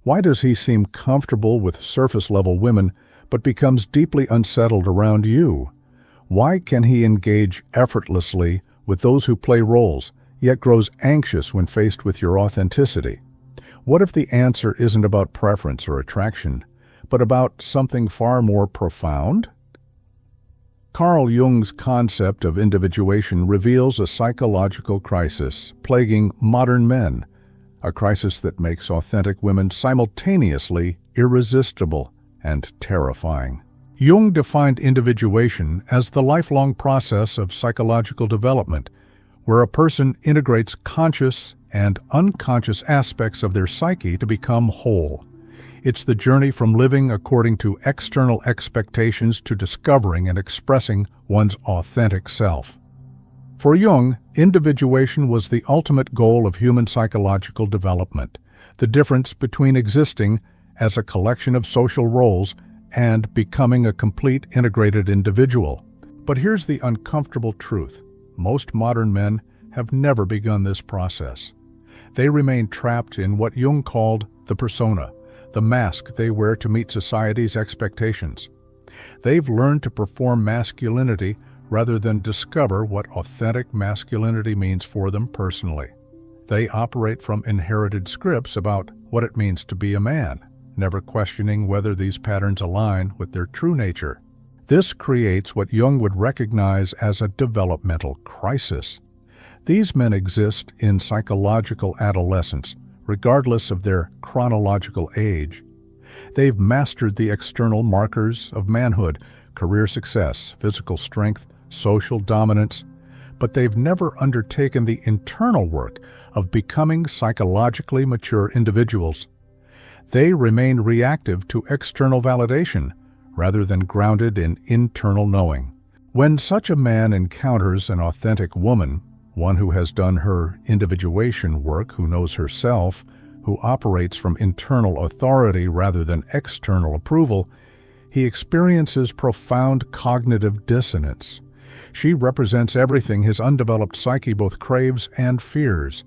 Why does he seem comfortable with surface-level women but becomes deeply unsettled around you? Why can he engage effortlessly with those who play roles, yet grows anxious when faced with your authenticity? What if the answer isn't about preference or attraction, but about something far more profound? Carl Jung's concept of individuation reveals a psychological crisis plaguing modern men, a crisis that makes authentic women simultaneously irresistible and terrifying. Jung defined individuation as the lifelong process of psychological development, where a person integrates conscious and unconscious aspects of their psyche to become whole. It's the journey from living according to external expectations to discovering and expressing one's authentic self. For Jung, individuation was the ultimate goal of human psychological development, the difference between existing as a collection of social roles and becoming a complete integrated individual. But here's the uncomfortable truth. Most modern men have never begun this process. They remain trapped in what Jung called the persona, the mask they wear to meet society's expectations. They've learned to perform masculinity rather than discover what authentic masculinity means for them personally. They operate from inherited scripts about what it means to be a man, never questioning whether these patterns align with their true nature. This creates what Jung would recognize as a developmental crisis. These men exist in psychological adolescence, regardless of their chronological age. They've mastered the external markers of manhood, career success, physical strength, social dominance, but they've never undertaken the internal work of becoming psychologically mature individuals. They remain reactive to external validation, rather than grounded in internal knowing. When such a man encounters an authentic woman, one who has done her individuation work, who knows herself, who operates from internal authority rather than external approval, he experiences profound cognitive dissonance. She represents everything his undeveloped psyche both craves and fears.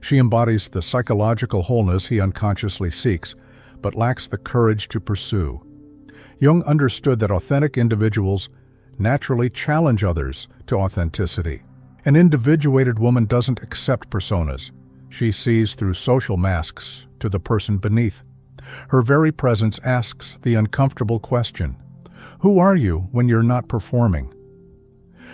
She embodies the psychological wholeness he unconsciously seeks, but lacks the courage to pursue. Jung understood that authentic individuals naturally challenge others to authenticity. An individuated woman doesn't accept personas. She sees through social masks to the person beneath. Her very presence asks the uncomfortable question, who are you when you're not performing?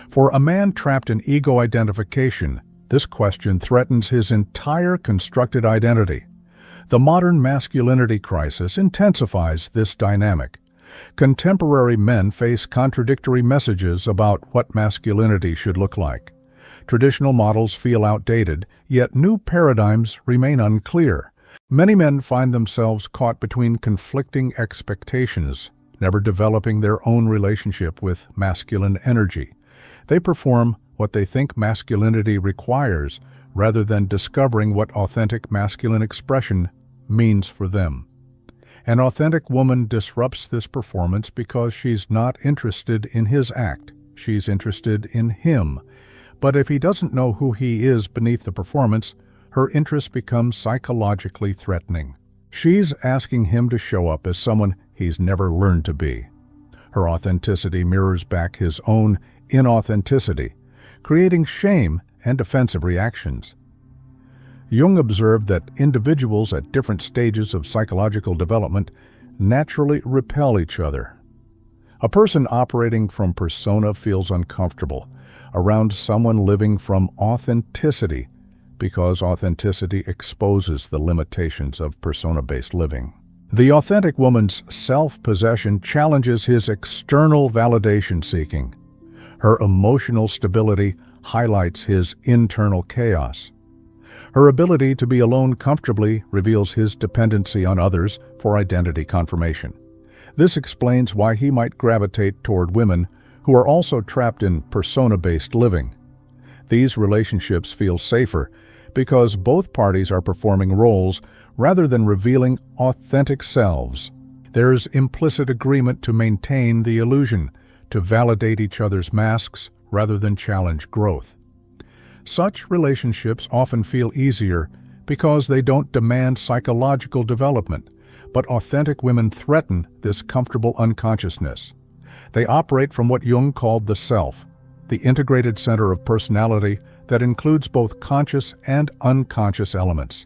For a man trapped in ego identification, this question threatens his entire constructed identity. The modern masculinity crisis intensifies this dynamic. Contemporary men face contradictory messages about what masculinity should look like. Traditional models feel outdated, yet new paradigms remain unclear. Many men find themselves caught between conflicting expectations, never developing their own relationship with masculine energy. They perform what they think masculinity requires, rather than discovering what authentic masculine expression means for them. An authentic woman disrupts this performance because she's not interested in his act. She's interested in him. But if he doesn't know who he is beneath the performance, her interest becomes psychologically threatening. She's asking him to show up as someone he's never learned to be. Her authenticity mirrors back his own inauthenticity, creating shame and defensive reactions. Jung observed that individuals at different stages of psychological development naturally repel each other. A person operating from persona feels uncomfortable around someone living from authenticity because authenticity exposes the limitations of persona-based living. The authentic woman's self-possession challenges his external validation seeking. Her emotional stability highlights his internal chaos. Her ability to be alone comfortably reveals his dependency on others for identity confirmation. This explains why he might gravitate toward women who are also trapped in persona-based living. These relationships feel safer because both parties are performing roles rather than revealing authentic selves. There's implicit agreement to maintain the illusion, to validate each other's masks rather than challenge growth. Such relationships often feel easier because they don't demand psychological development, but authentic women threaten this comfortable unconsciousness. They operate from what Jung called the self, the integrated center of personality that includes both conscious and unconscious elements.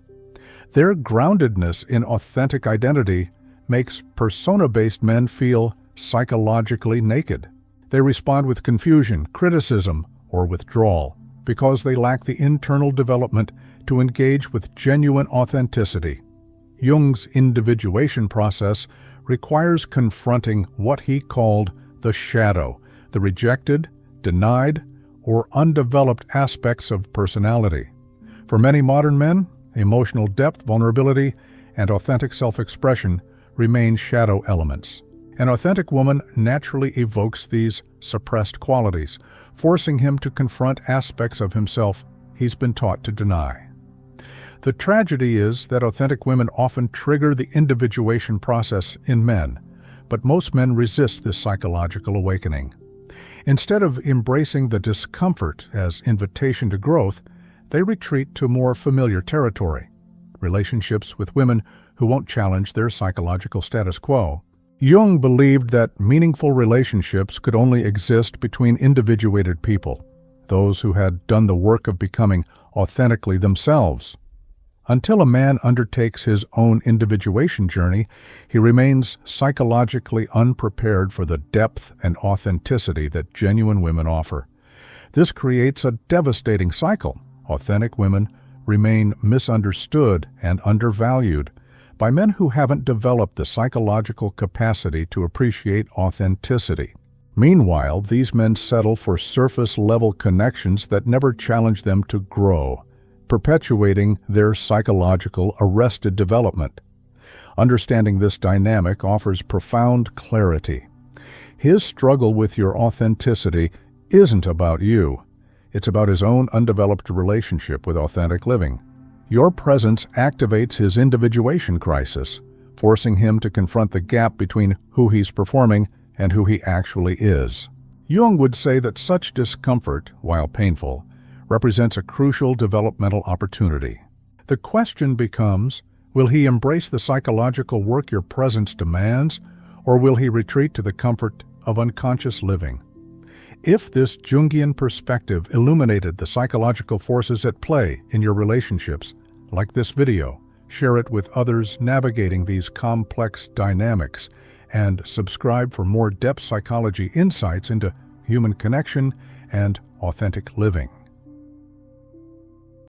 Their groundedness in authentic identity makes persona-based men feel psychologically naked. They respond with confusion, criticism, or withdrawal because they lack the internal development to engage with genuine authenticity. Jung's individuation process requires confronting what he called the shadow, the rejected, denied, or undeveloped aspects of personality. For many modern men, emotional depth, vulnerability, and authentic self-expression remain shadow elements. An authentic woman naturally evokes these suppressed qualities, forcing him to confront aspects of himself he's been taught to deny. The tragedy is that authentic women often trigger the individuation process in men, but most men resist this psychological awakening. Instead of embracing the discomfort as invitation to growth, they retreat to more familiar territory, relationships with women who won't challenge their psychological status quo. Jung believed that meaningful relationships could only exist between individuated people, those who had done the work of becoming authentically themselves. Until a man undertakes his own individuation journey, he remains psychologically unprepared for the depth and authenticity that genuine women offer. This creates a devastating cycle. Authentic women remain misunderstood and undervalued by men who haven't developed the psychological capacity to appreciate authenticity. Meanwhile, these men settle for surface-level connections that never challenge them to grow, perpetuating their psychological arrested development. Understanding this dynamic offers profound clarity. His struggle with your authenticity isn't about you. It's about his own undeveloped relationship with authentic living. Your presence activates his individuation crisis, forcing him to confront the gap between who he's performing and who he actually is. Jung would say that such discomfort, while painful, represents a crucial developmental opportunity. The question becomes, will he embrace the psychological work your presence demands, or will he retreat to the comfort of unconscious living? If this Jungian perspective illuminated the psychological forces at play in your relationships, like this video, share it with others navigating these complex dynamics, and subscribe for more depth psychology insights into human connection and authentic living.